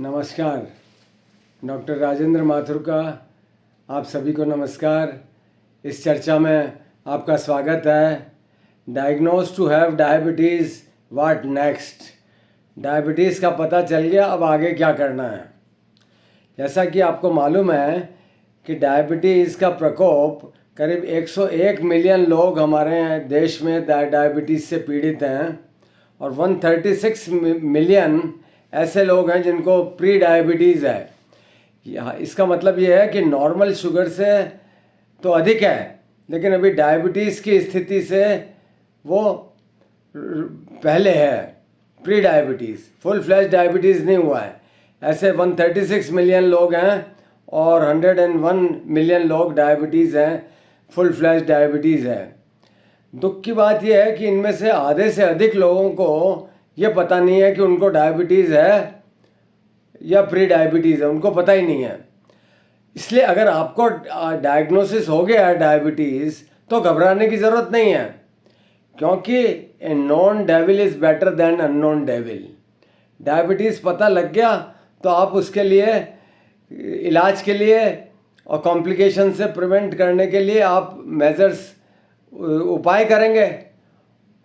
नमस्कार। डॉक्टर राजेंद्र माथुर का आप सभी को नमस्कार। इस चर्चा में आपका स्वागत है। Diagnose to have diabetes, what next. Diabetes का पता चल गया, अब आगे क्या करना है। जैसा कि आपको मालूम है कि डायबिटीज़ का प्रकोप करीब 101 मिलियन लोग हमारे देश में डायबिटीज़ से पीड़ित हैं और 136 मिलियन ऐसे लोग हैं जिनको प्री डायबिटीज़ है। इसका मतलब ये है कि नॉर्मल शुगर से तो अधिक है, लेकिन अभी डायबिटीज़ की स्थिति से वो पहले है। Pre diabetes, full flash diabetes नहीं हुआ है। ऐसे 136 मिलियन लोग हैं और 101 मिलियन लोग डायबिटीज़ हैं, फुल फ्लैश डायबिटीज़ है। दुख की बात यह है कि इनमें से आधे से अधिक लोगों को ये पता नहीं है कि उनको डायबिटीज़ है या प्री डायबिटीज़ है, उनको पता ही नहीं है। इसलिए अगर आपको डायग्नोसिस हो गया है डायबिटीज़ तो घबराने की ज़रूरत नहीं है, क्योंकि a known devil is better than unknown devil. Diabetes पता लग गया तो आप उसके लिए इलाज के लिए और कॉम्प्लिकेशन से प्रिवेंट करने के लिए आप मेजर्स उपाय करेंगे।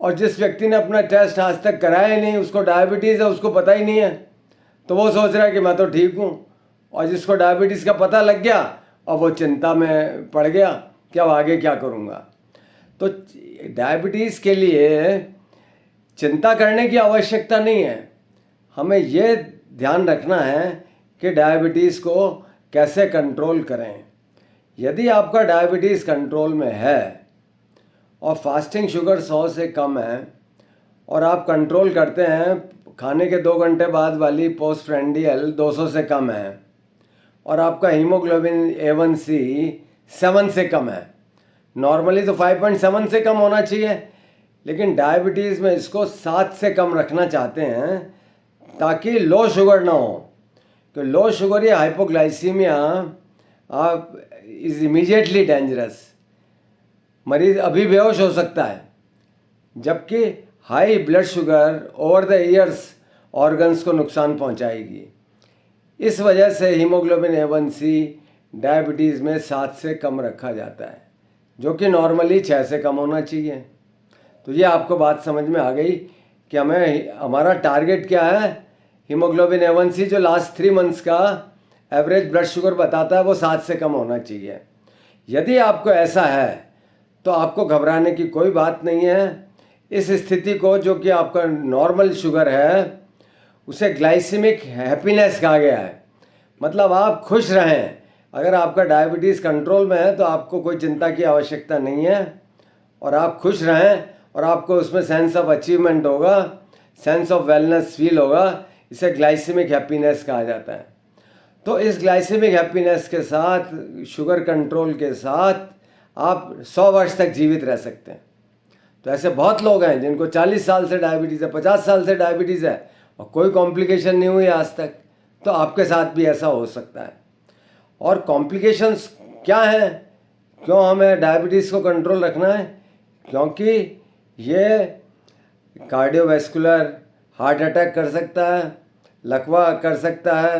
और जिस व्यक्ति ने अपना टेस्ट आज तक कराया ही नहीं, उसको डायबिटीज़ है, उसको पता ही नहीं है, तो वो सोच रहा है कि मैं तो ठीक हूँ। और जिसको डायबिटीज़ का पता लग गया और वो चिंता में पड़ गया कि अब आगे क्या करूँगा। तो डायबिटीज़ के लिए चिंता करने की आवश्यकता नहीं है। हमें ये ध्यान रखना है कि डायबिटीज़ को कैसे कंट्रोल करें। यदि आपका डायबिटीज़ कंट्रोल में है और फास्टिंग शुगर 100 से कम है और आप कंट्रोल करते हैं, खाने के 2 घंटे बाद वाली पोस्ट प्रेंडियल 200 से कम है और आपका हीमोग्लोबिन A1C 7 से कम है। नॉर्मली तो 5.7 से कम होना चाहिए, लेकिन डायबिटीज़ में इसको 7 से कम रखना चाहते हैं ताकि लो शुगर ना हो। तो लो शुगर या हाइपोग्लाइसीमिया आप इज़ इमीडिएटली डेंजरस। मरीज़ अभी बेहोश हो सकता है, जबकि high blood sugar over the years organs को नुकसान पहुंचाएगी। इस वजह से हीमोग्लोबिन A1C डायबिटीज़ में 7 से कम रखा जाता है, जो कि नॉर्मली 6 से कम होना चाहिए। तो ये आपको बात समझ में आ गई कि हमारा टारगेट क्या है। हीमोग्लोबिन A1C जो लास्ट 3 मंथ्स का एवरेज ब्लड शुगर बताता है वो 7 से कम होना चाहिए। यदि आपको ऐसा है तो आपको घबराने की कोई बात नहीं है। इस स्थिति को, जो कि आपका नॉर्मल शुगर है, उसे ग्लाइसेमिक हैप्पीनेस कहा गया है। मतलब आप खुश रहें। अगर आपका डायबिटीज़ कंट्रोल में है तो आपको कोई चिंता की आवश्यकता नहीं है और आप खुश रहें और आपको उसमें सेंस ऑफ अचीवमेंट होगा, सेंस ऑफ वेलनेस फील होगा। इसे ग्लाइसेमिक हैप्पीनेस कहा जाता है। तो इस ग्लाइसेमिक हैप्पीनेस के साथ, शुगर कंट्रोल के साथ आप 100 वर्ष तक जीवित रह सकते हैं। तो ऐसे बहुत लोग हैं जिनको 40 साल से डायबिटीज़ है, 50 साल से डायबिटीज़ है और कोई कॉम्प्लिकेशन नहीं हुई आज तक। तो आपके साथ भी ऐसा हो सकता है। और कॉम्प्लिकेशंस क्या हैं, क्यों हमें डायबिटीज़ को कंट्रोल रखना है? क्योंकि ये कार्डियोवैस्कुलर हार्ट अटैक कर सकता है, लकवा कर सकता है,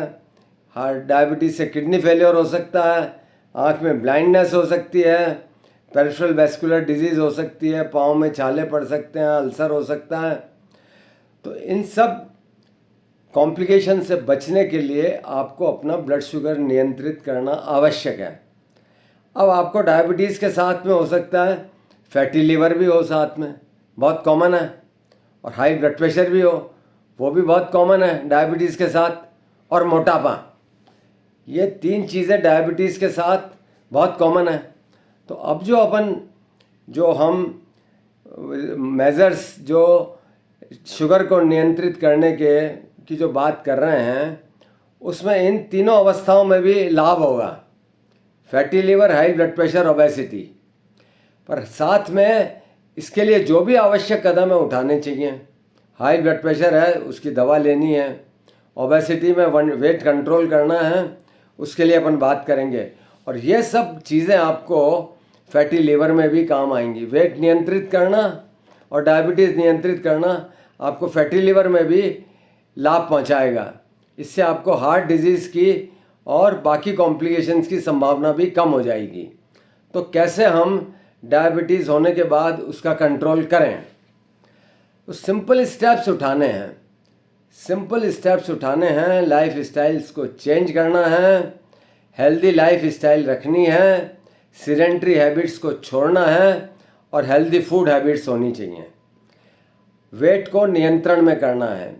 हार्ट डायबिटीज़ से किडनी फेलियर हो सकता है, आँख में ब्लाइंडनेस हो सकती है, पेरिफेरल वैस्कुलर डिजीज़ हो सकती है, पाँव में छाले पड़ सकते हैं, अल्सर हो सकता है। तो इन सब कॉम्प्लिकेशन से बचने के लिए आपको अपना ब्लड शुगर नियंत्रित करना आवश्यक है। अब आपको डायबिटीज़ के साथ में हो सकता है फैटी लीवर भी हो, साथ में बहुत कॉमन है, और हाई ब्लड प्रेशर भी हो, वो भी बहुत कॉमन है डायबिटीज़ के साथ, और मोटापा। ये 3 चीज़ें डायबिटीज़ के साथ बहुत कॉमन है। तो अब जो हम मेजर्स, जो शुगर को नियंत्रित करने की जो बात कर रहे हैं, उसमें इन तीनों अवस्थाओं में भी लाभ होगा। Fatty liver, high blood pressure, obesity. पर साथ में इसके लिए जो भी आवश्यक कदम है उठाने चाहिए। हाई ब्लड प्रेशर है, उसकी दवा लेनी है। ओबेसिटी में वेट कंट्रोल करना है, उसके लिए अपन बात करेंगे। और ये सब चीज़ें आपको फैटी लीवर में भी काम आएंगी। वेट नियंत्रित करना और डायबिटीज़ नियंत्रित करना आपको फैटी लीवर में भी लाभ पहुंचाएगा। इससे आपको हार्ट डिजीज़ की और बाकी कॉम्प्लिकेशंस की संभावना भी कम हो जाएगी। तो कैसे हम डायबिटीज़ होने के बाद उसका कंट्रोल करें? तो सिंपल स्टेप्स उठाने हैं। लाइफ स्टाइल्स को चेंज करना है, हेल्दी लाइफ स्टाइल रखनी है, सीडेंट्री हैबिट्स को छोड़ना है और हेल्दी फूड हैबिट्स होनी चाहिए। वेट को नियंत्रण में करना है।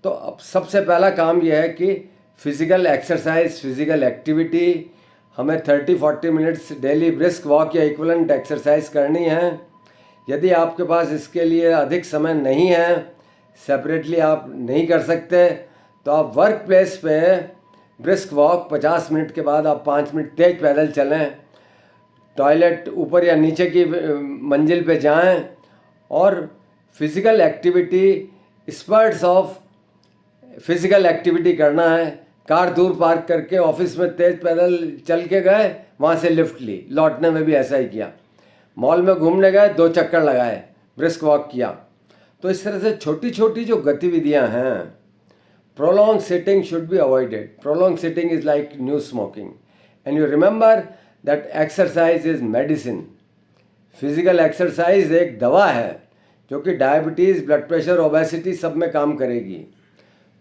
तो अब सबसे पहला काम यह है कि फिज़िकल एक्सरसाइज, फिज़िकल एक्टिविटी, हमें 30-40 मिनट्स डेली ब्रिस्क वॉक या इक्विवेलेंट एक्सरसाइज करनी है। यदि आपके पास इसके लिए अधिक समय नहीं है, सेपरेटली आप नहीं कर सकते, तो आप वर्क प्लेस पे ब्रिस्क वॉक 50 मिनट के बाद आप 5 मिनट तेज पैदल चलें, टॉयलेट ऊपर या नीचे की मंजिल पे जाएं और physical activity, sprouts of physical activity करना है। कार दूर पार्क करके ऑफिस में तेज पैदल चल के गए, वहाँ से लिफ्ट ली, लौटने में भी ऐसा ही किया। मॉल में घूमने गए, 2 चक्कर लगाए, ब्रिस्क वॉक किया। तो इस तरह से छोटी छोटी जो गतिविधियाँ हैं, prolong sitting should be avoided. Prolong sitting is like new smoking and you remember that exercise is medicine. Physical exercise एक दवा है जो कि डायबिटीज़, ब्लड प्रेशर, ओबेसिटी सब में काम करेगी।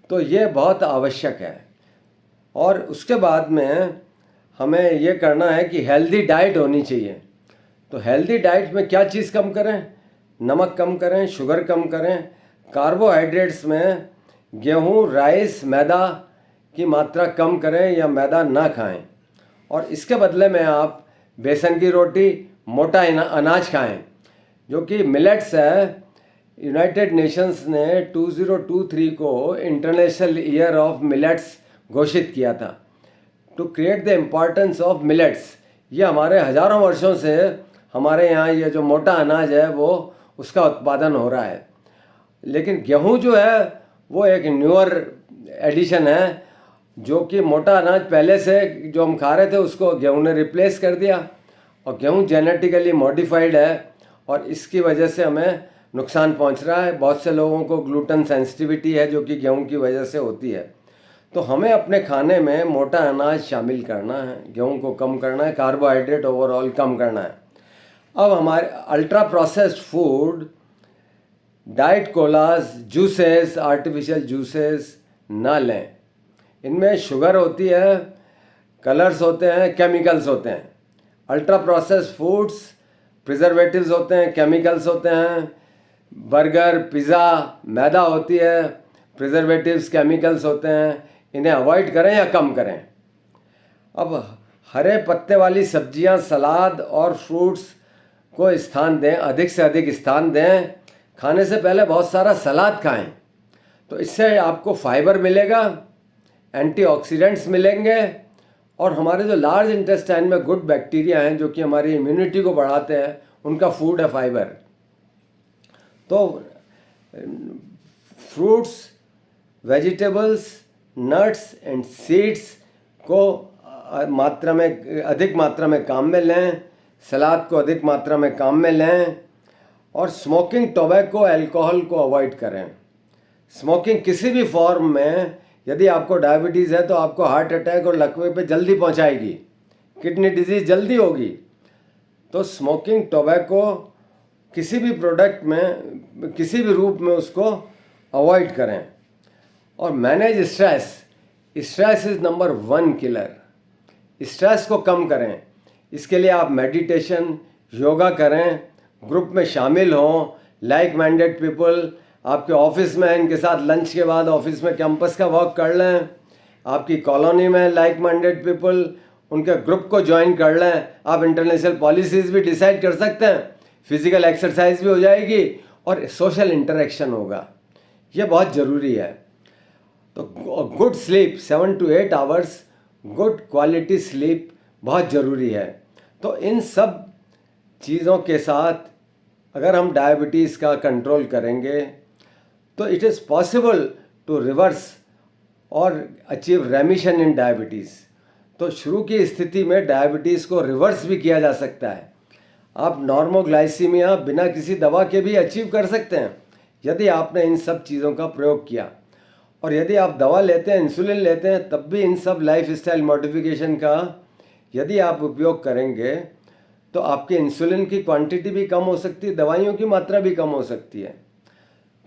तो ये बहुत आवश्यक है। और उसके बाद में हमें ये करना है कि हेल्दी डाइट होनी चाहिए। तो हेल्दी डाइट में क्या चीज़ कम करें? नमक कम करें, शुगर कम करें, कार्बोहाइड्रेट्स में गेहूँ, राइस, मैदा की मात्रा कम करें या मैदा ना खाएं। और इसके बदले में आप बेसन की रोटी, मोटा अनाज खाएं, जो कि मिलेट्स है। यूनाइटेड नेशंस ने 2023 को इंटरनेशनल ईयर ऑफ मिलेट्स घोषित किया था, to create the importance of millets. ये हमारे हज़ारों वर्षों से हमारे यहाँ ये जो मोटा अनाज है वो उसका उत्पादन हो रहा है। लेकिन गेहूँ जो है वो एक न्यूअर एडिशन है, जो कि मोटा अनाज पहले से जो हम खा रहे थे उसको गेहूँ ने रिप्लेस कर दिया। और गेहूँ जेनेटिकली मॉडिफाइड है और इसकी वजह से हमें नुकसान पहुंच रहा है। बहुत से लोगों को ग्लूटेन सेंसिटिविटी है जो कि गेहूं की वजह से होती है। तो हमें अपने खाने में मोटा अनाज शामिल करना है, गेहूं को कम करना है, कार्बोहाइड्रेट ओवरऑल कम करना है। अब हमारे ultra processed food, diet colas, juices, artificial juices ना लें। इनमें शुगर होती है, कलर्स होते हैं, केमिकल्स होते हैं। अल्ट्रा प्रोसेस्ड फूड्स, प्रिजर्वेटिव्स होते हैं, केमिकल्स होते हैं। बर्गर, पिज़्ज़ा, मैदा होती है, प्रिजर्वेटिव्स, केमिकल्स होते हैं। इन्हें अवॉइड करें या कम करें। अब हरे पत्ते वाली सब्जियां, सलाद और फ्रूट्स को स्थान दें, अधिक से अधिक स्थान दें। खाने से पहले बहुत सारा सलाद खाएं, तो इससे आपको फाइबर मिलेगा, एंटीऑक्सीडेंट्स मिलेंगे और हमारे जो लार्ज इंटेस्टाइन में गुड बैक्टीरिया हैं जो कि हमारी इम्यूनिटी को बढ़ाते हैं, उनका फूड है फाइबर। तो fruits, vegetables, nuts and seeds को अधिक मात्रा में काम में लें, सलाद को अधिक मात्रा में काम में लें और स्मोकिंग, टोबैको, अल्कोहल को अवॉइड करें। स्मोकिंग किसी भी फॉर्म में, यदि आपको डायबिटीज़ है तो आपको हार्ट अटैक और लकवे पे जल्दी पहुंचाएगी, किडनी डिजीज़ जल्दी होगी। तो स्मोकिंग, टोबैको किसी भी प्रोडक्ट में, किसी भी रूप में उसको अवॉइड करें। और manage stress. Stress is number 1 killer. Stress को कम करें। इसके लिए आप मेडिटेशन, योगा करें, ग्रुप में शामिल हों, लाइक माइंडेड पीपल आपके ऑफिस में हैं, इनके साथ लंच के बाद ऑफिस में कैंपस का वॉक कर लें। आपकी कॉलोनी में लाइक माइंडेड पीपल, उनके ग्रुप को ज्वाइन कर लें। आप इंटरनेशनल पॉलिसीज़ भी डिसाइड कर सकते हैं, फिज़िकल एक्सरसाइज भी हो जाएगी और सोशल इंटरेक्शन होगा। ये बहुत ज़रूरी है। तो good sleep, 7 to 8 hours good quality sleep बहुत ज़रूरी है। तो इन सब चीज़ों के साथ अगर हम डायबिटीज़ का कंट्रोल करेंगे तो it is possible to reverse और अचीव रेमिशन इन डायबिटीज़। तो शुरू की स्थिति में डायबिटीज़ को रिवर्स भी किया जा सकता है। आप नॉर्मोग्लाइसीमिया बिना किसी दवा के भी अचीव कर सकते हैं यदि आपने इन सब चीज़ों का प्रयोग किया। और यदि आप दवा लेते हैं, इंसुलिन लेते हैं, तब भी इन सब लाइफ स्टाइल मॉडिफिकेशन का यदि आप उपयोग करेंगे तो आपके इंसुलिन की क्वांटिटी भी कम हो सकती है, दवाइयों की मात्रा भी कम हो सकती है।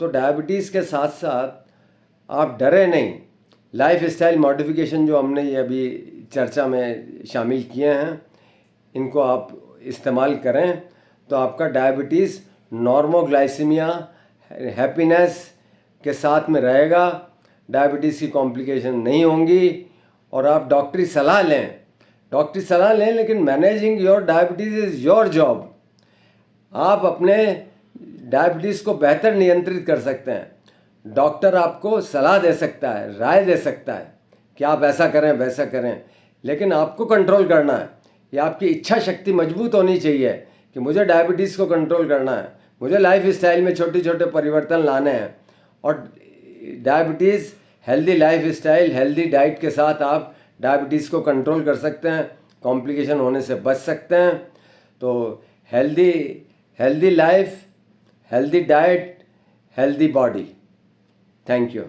तो डायबिटीज़ के साथ साथ आप डरे नहीं, लाइफ स्टाइल मॉडिफिकेशन जो हमने ये अभी चर्चा में शामिल किए हैं, इनको आप इस्तेमाल करें तो आपका डायबिटीज़ नॉर्मोग्लाइसीमिया, हैप्पीनेस के साथ में रहेगा, डायबिटीज़ की कॉम्प्लिकेशन नहीं होंगी। और आप डॉक्टरी सलाह लें, लेकिन managing your diabetes is your job. आप अपने डायबिटीज़ को बेहतर नियंत्रित कर सकते हैं। डॉक्टर आपको सलाह दे सकता है, राय दे सकता है कि आप ऐसा करें वैसा करें, लेकिन आपको कंट्रोल करना है। ये आपकी इच्छा शक्ति मजबूत होनी चाहिए कि मुझे डायबिटीज़ को कंट्रोल करना है, मुझे लाइफ स्टाइल में छोटे छोटे परिवर्तन लाने हैं। और diabetes, healthy life style, healthy diet के साथ आप डायबिटीज़ को कंट्रोल कर सकते हैं, कॉम्प्लिकेशन होने से बच सकते हैं। तो healthy life, healthy diet, healthy body. Thank you.